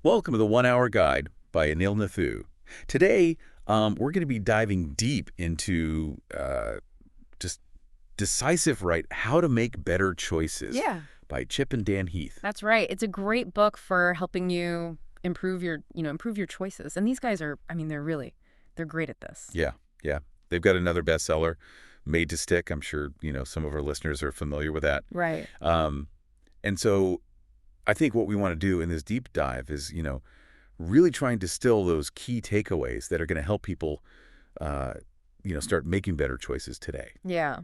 Welcome to the 1 Hour Guide by Anil Nathu. Today, we're going to be diving deep into just decisive right, how to make better choices Yeah, by Chip and Dan Heath. that's right. It's a great book for helping you improve your choices. And these guys are, they're great at this. Yeah, yeah. They've got another bestseller, Made to Stick. I'm sure, some of our listeners are familiar with that. Right. Um, and so I think what we want to do in this deep dive is, really try and distill those key takeaways that are going to help people, uh, start making better choices today. Yeah.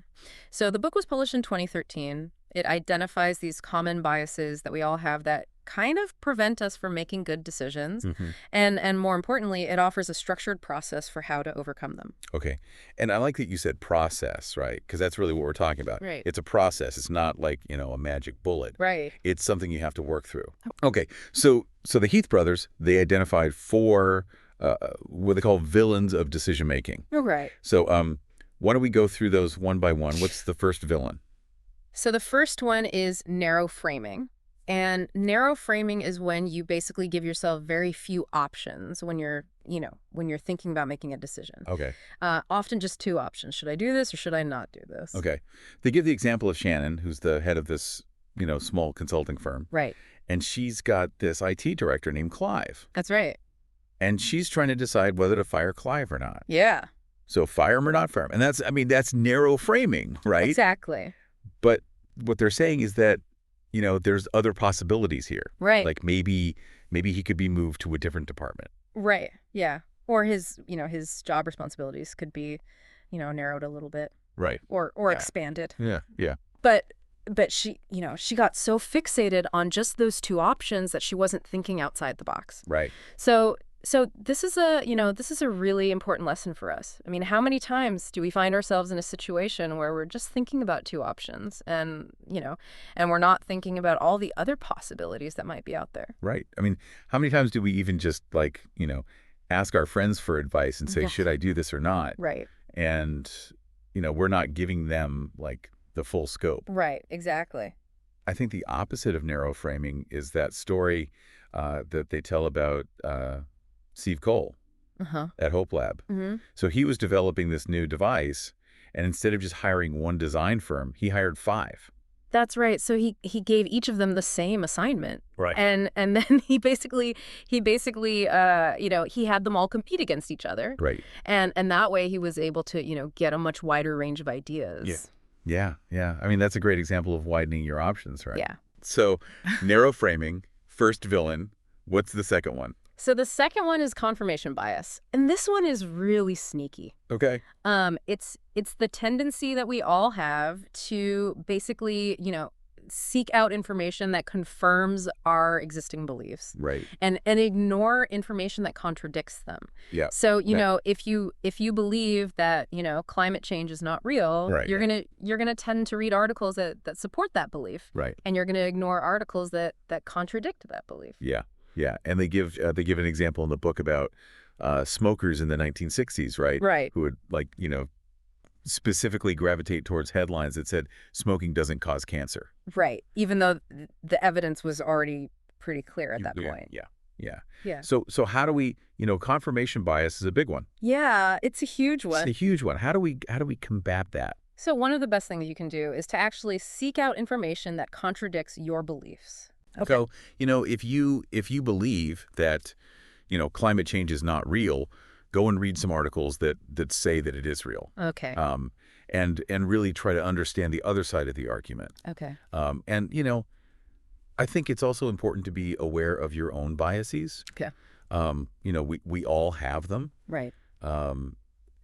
So the book was published in 2013. It identifies these common biases that we all have that kind of prevent us from making good decisions. hmm And more importantly, it offers a structured process for how to overcome them. Okay. And I like that you said process, right? Because that's really what we're talking about. Right. It's a process. It's not like, a magic bullet. Right. It's something you have to work through. Okay. So the Heath brothers, they identified four what they call villains of decision making. Right. So why don't we go through those one by one? What's the first villain? So the first one is narrow framing. And narrow framing is when you basically give yourself very few options when you're thinking about making a decision. Okay. Often just two options. Should I do this or should I not do this? Okay. They give the example of Shannon, who's the head of this, small consulting firm. Right. And she's got this IT director named Clive. That's right. And she's trying to decide whether to fire Clive or not. Yeah, So fire him or not fire him. And that's narrow framing, right? exactly. But what they're saying is that, there's other possibilities here. Right. Like maybe he could be moved to a different department. Right. Yeah. Or his job responsibilities could be, narrowed a little bit Right. or Yeah. expanded. Yeah. Yeah. But she got so fixated on just those two options that she wasn't thinking outside the box. Right. So this is a really important lesson for us. I mean, how many times do we find ourselves in a situation where we're just thinking about two options and we're not thinking about all the other possibilities that might be out there? Right. I mean, how many times do we even just ask our friends for advice and say, Yeah. should I do this or not? Right. And, we're not giving them like the full scope. Right. Exactly. I think the opposite of narrow framing is that story that they tell about Steve Cole Uh-huh. at Hope Lab. Mm-hmm. So he was developing this new device, and instead of just hiring one design firm, he hired 5. That's right. So he gave each of them the same assignment. Right. And then he basically he had them all compete against each other. Right. And that way he was able to, get a much wider range of ideas. Yeah. Yeah. Yeah. I mean, that's a great example of widening your options, right? Yeah. So narrow framing, first villain. What's the second one? So the second one is confirmation bias. And this one is really sneaky. Okay. It's the tendency that we all have to basically, seek out information that confirms our existing beliefs Right. and ignore information that contradicts them. Yeah. So, Yeah. if you believe that, climate change is not real, Right, you're gonna tend to read articles that support that belief. Right. And you're gonna ignore articles that contradict that belief. Yeah. Yeah. And they give an example in the book about smokers in the 1960s, right? Right. Who would specifically gravitate towards headlines that said smoking doesn't cause cancer. Right. Even though the evidence was already pretty clear at that Yeah. point. Yeah. Yeah. Yeah. So how do we, confirmation bias is a big one. Yeah, it's a huge one. It's a huge one. How do we combat that? So one of the best things you can do is to actually seek out information that contradicts your beliefs. Okay. So, if you believe that, climate change is not real, go and read some articles that say that it is real. Okay. And really try to understand the other side of the argument. Okay. And I think it's also important to be aware of your own biases. Okay. We all have them. Right.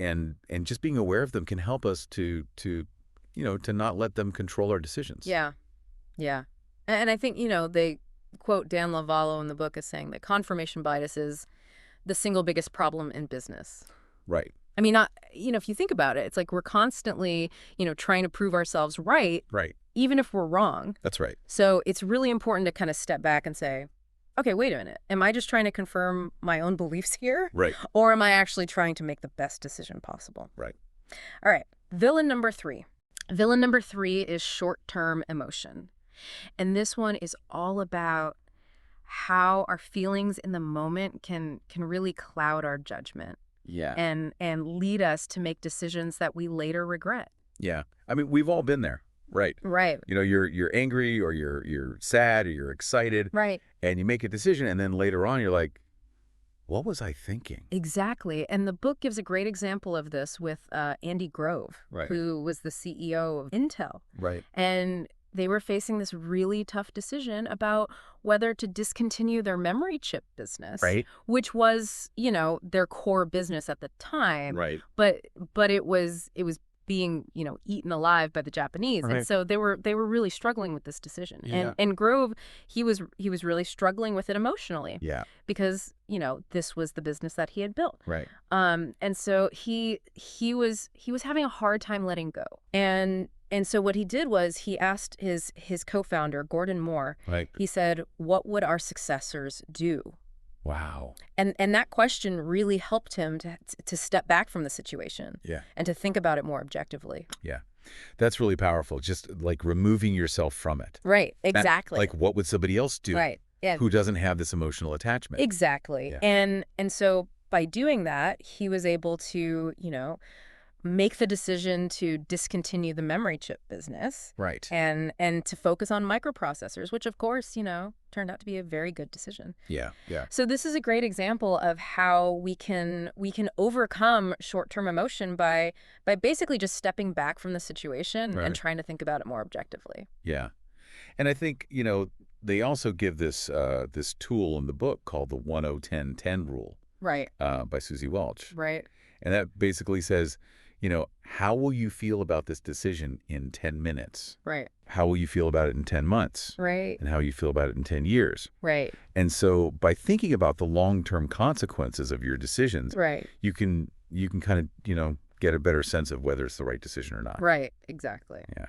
And just being aware of them can help us to not let them control our decisions. Yeah. Yeah. And I think, they quote Dan Lavallo in the book as saying that confirmation bias is the single biggest problem in business. Right. I mean, if you think about it, it's like we're constantly, trying to prove ourselves right, Right. even if we're wrong. That's right. So it's really important to kind of step back and say, okay, wait a minute. Am I just trying to confirm my own beliefs here? Right. Or am I actually trying to make the best decision possible? Right. All right. Villain number 3. Villain number 3 is short-term emotion. And this one is all about how our feelings in the moment can really cloud our judgment Yeah. and lead us to make decisions that we later regret. Yeah. I mean, we've all been there, right? Right. You're angry or you're sad or you're excited Right. and you make a decision and then later on you're like, what was I thinking? Exactly. And the book gives a great example of this with Andy Grove, Right. who was the CEO of Intel. Right. And they were facing this really tough decision about whether to discontinue their memory chip business, Right. which was, their core business at the time. Right. But it was being, eaten alive by the Japanese. Right. And so they were really struggling with this decision. Yeah. And Grove, he was really struggling with it emotionally. Yeah. Because, this was the business that he had built. Right. And so he was having a hard time letting go. And so what he did was he asked his co-founder, Gordon Moore, Right. he said, what would our successors do? Wow. And that question really helped him to step back from the situation. Yeah. And to think about it more objectively. Yeah. That's really powerful. Just like removing yourself from it. Right. Exactly. Like what would somebody else do? Right. Yeah. Who doesn't have this emotional attachment? Exactly. Yeah. And so by doing that, he was able to, make the decision to discontinue the memory chip business. Right. And to focus on microprocessors, which of course, turned out to be a very good decision. Yeah. Yeah. So this is a great example of how we can overcome short-term emotion by basically just stepping back from the situation Right. and trying to think about it more objectively. Yeah. And I think, they also give this this tool in the book called the 1-0-10-10 rule Right. by Susie Welch. Right. And that basically says, how will you feel about this decision in 10 minutes? Right. How will you feel about it in 10 months? Right. And how you feel about it in 10 years? Right. And so by thinking about the long-term consequences of your decisions, Right. you can kind of, get a better sense of whether it's the right decision or not. Right. Exactly. Yeah.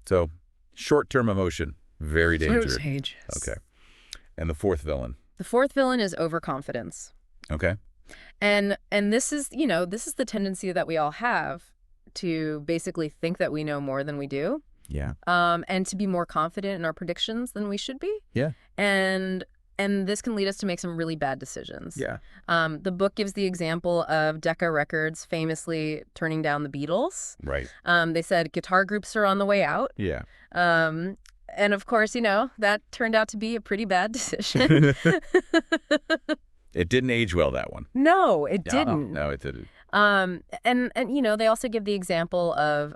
So short-term emotion, very dangerous. Dangerous. Okay. And the fourth villain. The fourth villain is overconfidence. Okay. And this is the tendency that we all have to basically think that we know more than we do. Yeah. And to be more confident in our predictions than we should be. Yeah. And this can lead us to make some really bad decisions. Yeah. The book gives the example of Decca Records famously turning down the Beatles. Right. They said guitar groups are on the way out. Yeah. And of course, that turned out to be a pretty bad decision. It didn't age well, that one. No, it didn't. No, it didn't. And they also give the example of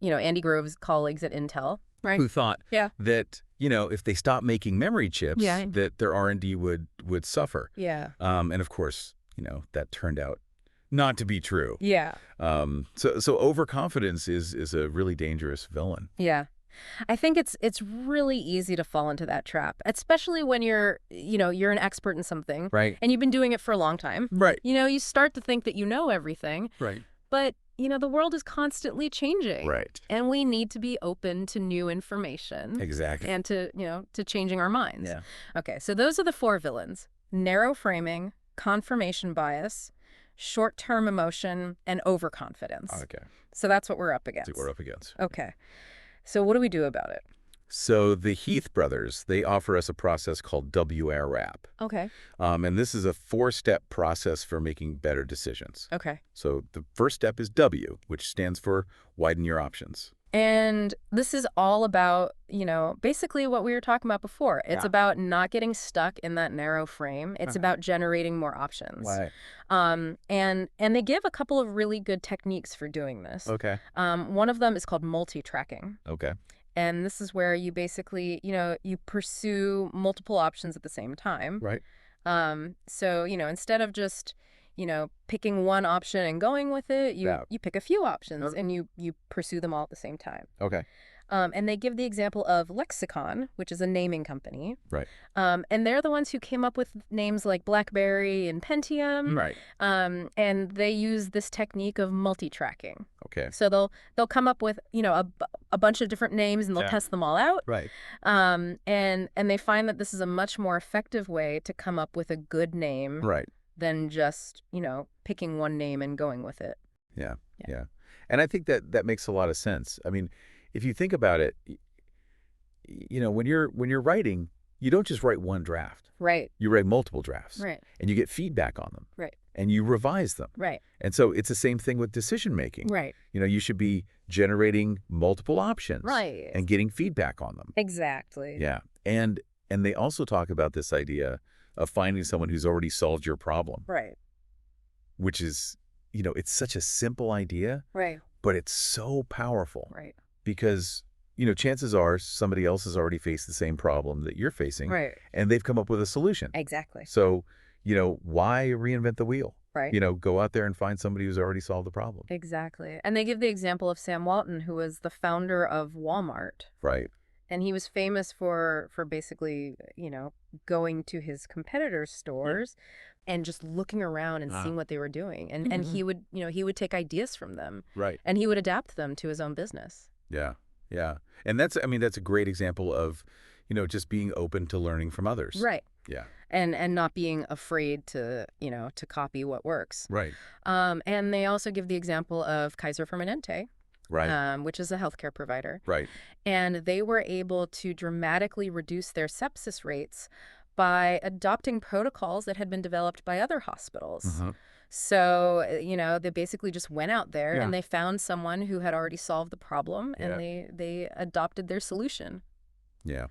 Andy Grove's colleagues at Intel, right? Who thought Yeah. that, if they stopped making memory chips, Yeah. that their R&D would suffer. Yeah. And of course, that turned out not to be true. Yeah. So overconfidence is a really dangerous villain. Yeah. I think it's really easy to fall into that trap, especially when you're an expert in something. Right. And you've been doing it for a long time. Right. You start to think that you know everything. Right. But, the world is constantly changing. Right. And we need to be open to new information. Exactly. And to changing our minds. Yeah. Okay, so those are the four villains: narrow framing, confirmation bias, short-term emotion, and overconfidence. Okay. So that's what we're up against. That's what we're up against. Okay. So what do we do about it? So the Heath brothers, they offer us a process called WRAP. Okay. And this is a 4-step process for making better decisions. Okay. So the first step is W, which stands for widen your options. And this is all about, basically what we were talking about before. It's about not getting stuck in that narrow frame. It's about generating more options. Right. And they give a couple of really good techniques for doing this. Okay. One of them is called multi-tracking. Okay. And this is where you basically, you pursue multiple options at the same time. Right. So, instead of just, picking one option and going with it, you pick a few options and you pursue them all at the same time. Okay. And they give the example of Lexicon, which is a naming company. Right. And they're the ones who came up with names like BlackBerry and Pentium. Right. And they use this technique of multi-tracking. Okay. So they'll come up with, a bunch of different names and they'll test them all out. Right. And they find that this is a much more effective way to come up with a good name Right. than just, picking one name and going with it. Yeah. Yeah. And I think that makes a lot of sense. I mean, if you think about it, when you're writing, you don't just write one draft. Right. You write multiple drafts. Right. And you get feedback on them. Right. And you revise them. Right. And so it's the same thing with decision making. Right. You should be generating multiple options. Right. And getting feedback on them. Exactly. Yeah. And they also talk about this idea of finding someone who's already solved your problem. Right. Which is, it's such a simple idea. Right. But it's so powerful. Right. Because, chances are somebody else has already faced the same problem that you're facing. Right. And they've come up with a solution. Exactly. So, why reinvent the wheel? Right. Go out there and find somebody who's already solved the problem. Exactly. And they give the example of Sam Walton, who was the founder of Walmart. Right. And he was famous for basically, going to his competitors' stores and just looking around and seeing what they were doing. And he would, he would take ideas from them. Right. And he would adapt them to his own business. Yeah. Yeah. And that's a great example of, just being open to learning from others. Right. Yeah. And not being afraid to, to copy what works. Right. And they also give the example of Kaiser Permanente. Right. Which is a healthcare provider. Right. And they were able to dramatically reduce their sepsis rates by adopting protocols that had been developed by other hospitals. Uh-huh. So, they basically just went out there Yeah. and they found someone who had already solved the problem and Yeah. they adopted their solution. Yeah.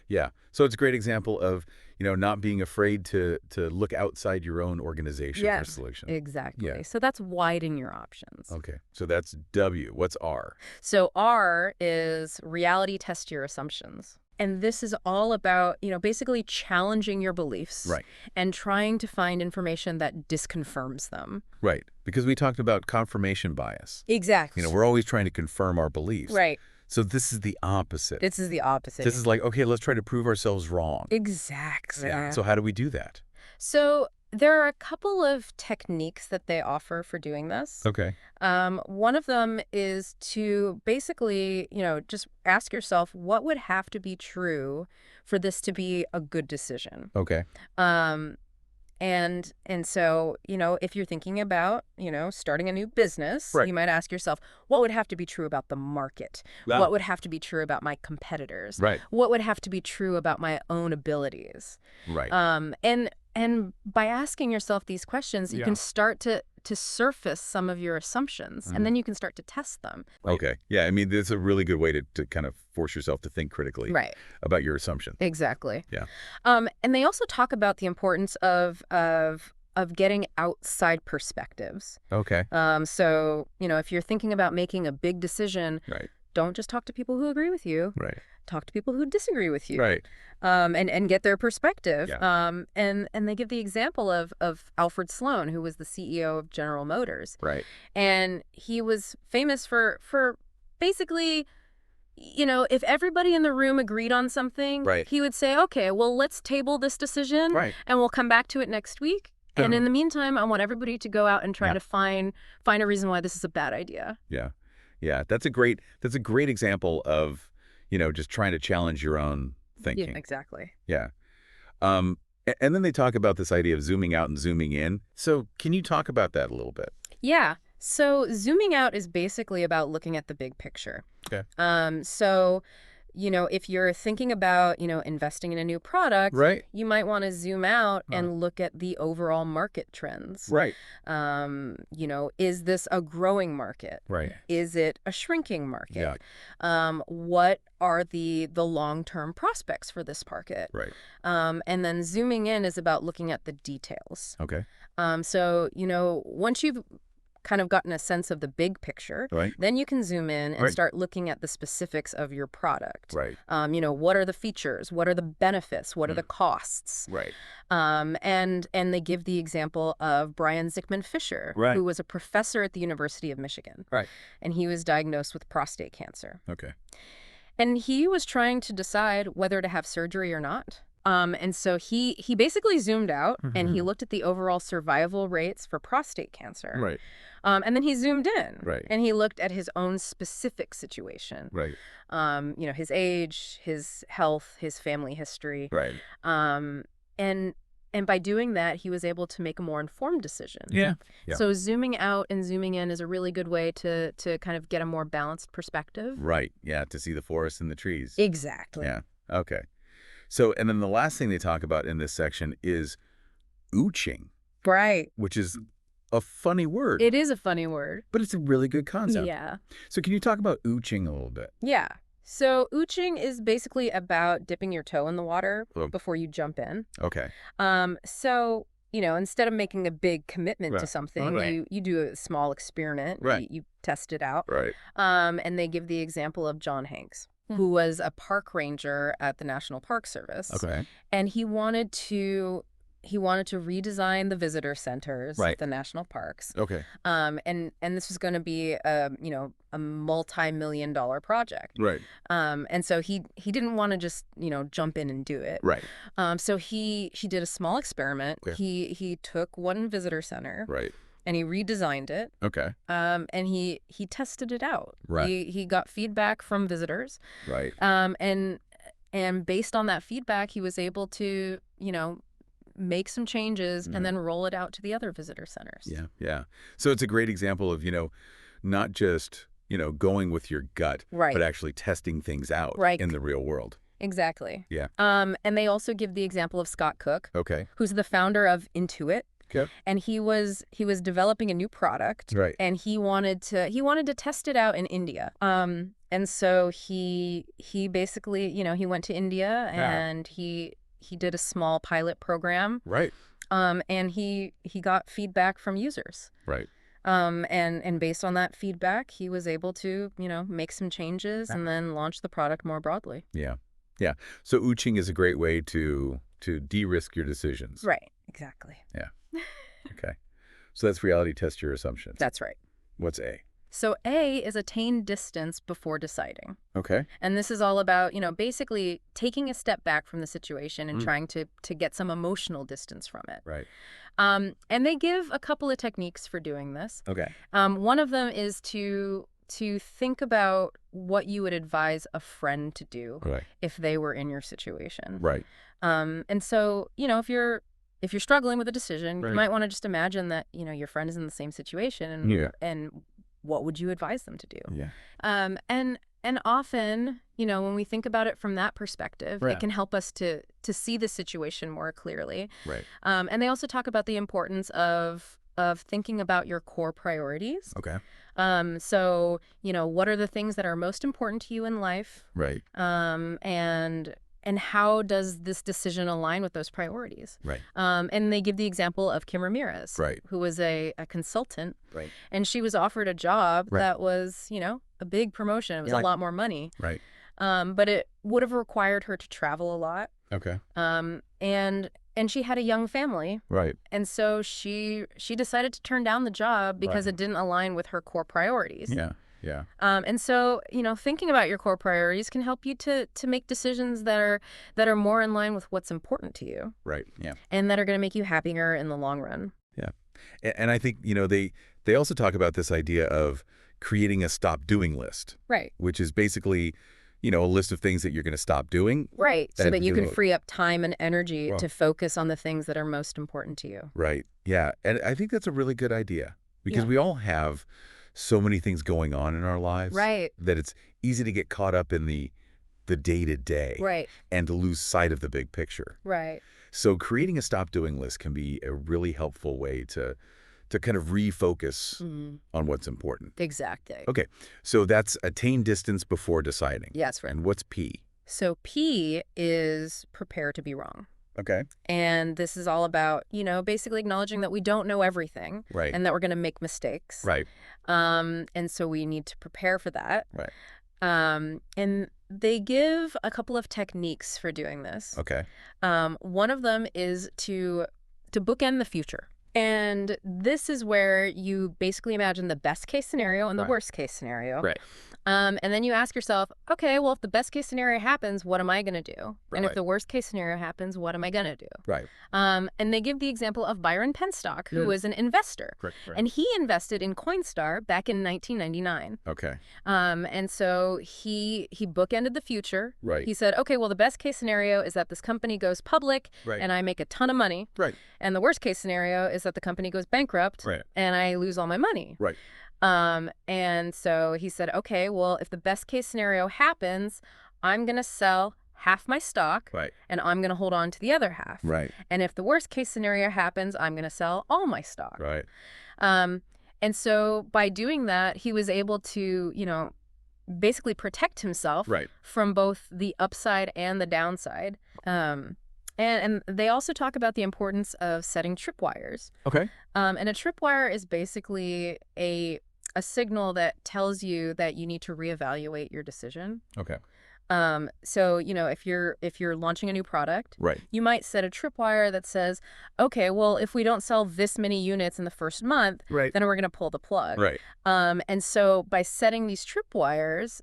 Yeah. So it's a great example of, not being afraid to look outside your own organization for a solution. Exactly. Yeah. So that's widen your options. Okay. So that's W. What's R? So R is reality test your assumptions. And this is all about, basically challenging your beliefs. Right. And trying to find information that disconfirms them. Right. Because we talked about confirmation bias. Exactly. We're always trying to confirm our beliefs. Right. So this is the opposite. This is the opposite. This is like, okay, let's try to prove ourselves wrong. Exactly. Yeah. So how do we do that? So there are a couple of techniques that they offer for doing this. Okay. One of them is to basically, just ask yourself what would have to be true for this to be a good decision. Okay. And so, if you're thinking about, starting a new business, Right. you might ask yourself, what would have to be true about the market? Wow. What would have to be true about my competitors? Right. What would have to be true about my own abilities? Right. And by asking yourself these questions, you Yeah. can start to surface some of your assumptions, and then you can start to test them. Okay. Yeah. It's a really good way to kind of force yourself to think critically Right. about your assumption. Exactly. Yeah. And they also talk about the importance of getting outside perspectives. Okay. So, if you're thinking about making a big decision, Right. don't just talk to people who agree with you. Right. Talk to people who disagree with you. Right. And get their perspective. Yeah. And they give the example of Alfred Sloan, who was the CEO of General Motors. Right. And he was famous for basically, if everybody in the room agreed on something, Right. he would say, okay, well, let's table this decision Right. and we'll come back to it next week. And in the meantime, I want everybody to go out and try Yeah. to find a reason why this is a bad idea. Yeah. Yeah. That's a great example of, just trying to challenge your own thinking. Yeah, exactly. Yeah. And then they talk about this idea of zooming out and zooming in. So can you talk about that a little bit? Yeah. So zooming out is basically about looking at the big picture. Okay. So, if you're thinking about, investing in a new product, Right. you might want to zoom out and look at the overall market trends. Right. Is this a growing market? Right. Is it a shrinking market? Yeah. What are the long-term prospects for this market? Right. And then zooming in is about looking at the details. Okay. So, once you've kind of gotten a sense of the big picture, Right. then you can zoom in and Right. start looking at the specifics of your product. Right. What are the features? What are the benefits? What are the costs? Right. And they give the example of Brian Zickman Fisher, Right. who was a professor at the University of Michigan. Right. And he was diagnosed with prostate cancer. Okay. And he was trying to decide whether to have surgery or not. And so he basically zoomed out and he looked at the overall survival rates for prostate cancer. Right. And then he zoomed in. Right. And he looked at his own specific situation. Right. His age, his health, his family history. Right. And by doing that, he was able to make a more informed decision. Yeah. Yeah. So zooming out and zooming in is a really good way to kind of get a more balanced perspective. Right. Yeah. To see the forest and the trees. Exactly. Yeah. Okay. So, and then the last thing they talk about in this section is ooching, Right. which is a funny word, It is a funny word. but it's a really good concept. Yeah. So can you talk about ooching a little bit? Yeah. So ooching is basically about dipping your toe in the water Oh. before you jump in. Okay. So, instead of making a big commitment to Right. something, Right. you do a small experiment. Right. You test it out. Right. And they give the example of John Hanks, who was a park ranger at the National Park Service. Okay. And he wanted to redesign the visitor centers Right. at the national parks. Okay. And this was going to be a multi-million-dollar project. Right. And so he didn't want to just, jump in and do it. Right. So he did a small experiment. Okay. He took one visitor center. Right. And he redesigned it. Okay. And he tested it out. Right. He got feedback from visitors. Right. And based on that feedback, he was able to, make some changes and then roll it out to the other visitor centers. Yeah. Yeah. So it's a great example of, not just, going with your gut, Right. but actually testing things out Right. in the real world. Exactly. Yeah. And they also give the example of Scott Cook, Okay. who's the founder of Intuit. Okay. And he was developing a new product. Right. And he wanted to test it out in India. And so he basically, he went to India and he did a small pilot program. Right. And he got feedback from users. Right. And based on that feedback, he was able to, make some changes and then launch the product more broadly. Yeah. Yeah. So ooching is a great way to de-risk your decisions. Right. Exactly. Yeah. Okay. So that's reality test your assumptions. That's right. What's A? So A is attain distance before deciding. Okay. And this is all about, basically taking a step back from the situation and trying to get some emotional distance from it. Right. And they give a couple of techniques for doing this. Okay. One of them is to think about what you would advise a friend to do Right. if they were in your situation. Right. And so, if you're struggling with a decision, Right. you might want to just imagine that, your friend is in the same situation and what would you advise them to do? Yeah. And often, when we think about it from that perspective, Right. it can help us to see the situation more clearly. Right. And they also talk about the importance of thinking about your core priorities. Okay. So, what are the things that are most important to you in life? Right. And how does this decision align with those priorities? Right. And they give the example of Kim Ramirez, Right. who was a consultant. Right. And she was offered a job Right. that was, a big promotion. It was a lot more money. Right. But it would have required her to travel a lot. Okay. And she had a young family. Right. And so she decided to turn down the job because Right. it didn't align with her core priorities. Yeah. Yeah. And so, thinking about your core priorities can help you to make decisions that are more in line with what's important to you. Right. Yeah. And that are going to make you happier in the long run. Yeah. And I think, they also talk about this idea of creating a stop doing list. Right. Which is basically, a list of things that you're going to stop doing. Right. So And that you can do- free up time and energy Well- to focus on the things that are most important to you. Right. Yeah. And I think that's a really good idea because Yeah. we all have so many things going on in our lives. Right. That it's easy to get caught up in the day-to-day. Right. And to lose sight of the big picture. Right. So creating a stop doing list can be a really helpful way to kind of refocus on what's important. Exactly. Okay. So that's attain distance before deciding. Yes, right. And what's P? So P is prepare to be wrong. Okay. And this is all about, basically acknowledging that we don't know everything. Right. And that we're going to make mistakes. Right. And so we need to prepare for that. Right. And they give a couple of techniques for doing this. Okay. One of them is to bookend the future. And this is where you basically imagine the best case scenario and the Right. worst case scenario. Right. And then you ask yourself, okay, well, if the best case scenario happens, what am I going to do? And if Right. the worst case scenario happens, what am I going to do? Right. And they give the example of Byron Penstock, who was an investor. Correct. Right. And he invested in Coinstar back in 1999. Okay. And so he bookended the future. Right. He said, okay, well, the best case scenario is that this company goes public Right. and I make a ton of money. Right. And the worst case scenario is that the company goes bankrupt Right. and I lose all my money. Right. And so he said, okay, well, if the best case scenario happens, I'm going to sell half my stock, Right. and I'm going to hold on to the other half. Right. And if the worst case scenario happens, I'm going to sell all my stock. Right. Um, and so by doing that, he was able to, basically protect himself Right. from both the upside and the downside. And they also talk about the importance of setting tripwires. Okay. And a tripwire is basically a signal that tells you that you need to reevaluate your decision. Okay. So, if you're launching a new product, Right. you might set a tripwire that says, okay, well, if we don't sell this many units in the first month, Right. then we're going to pull the plug. Right. And so by setting these tripwires,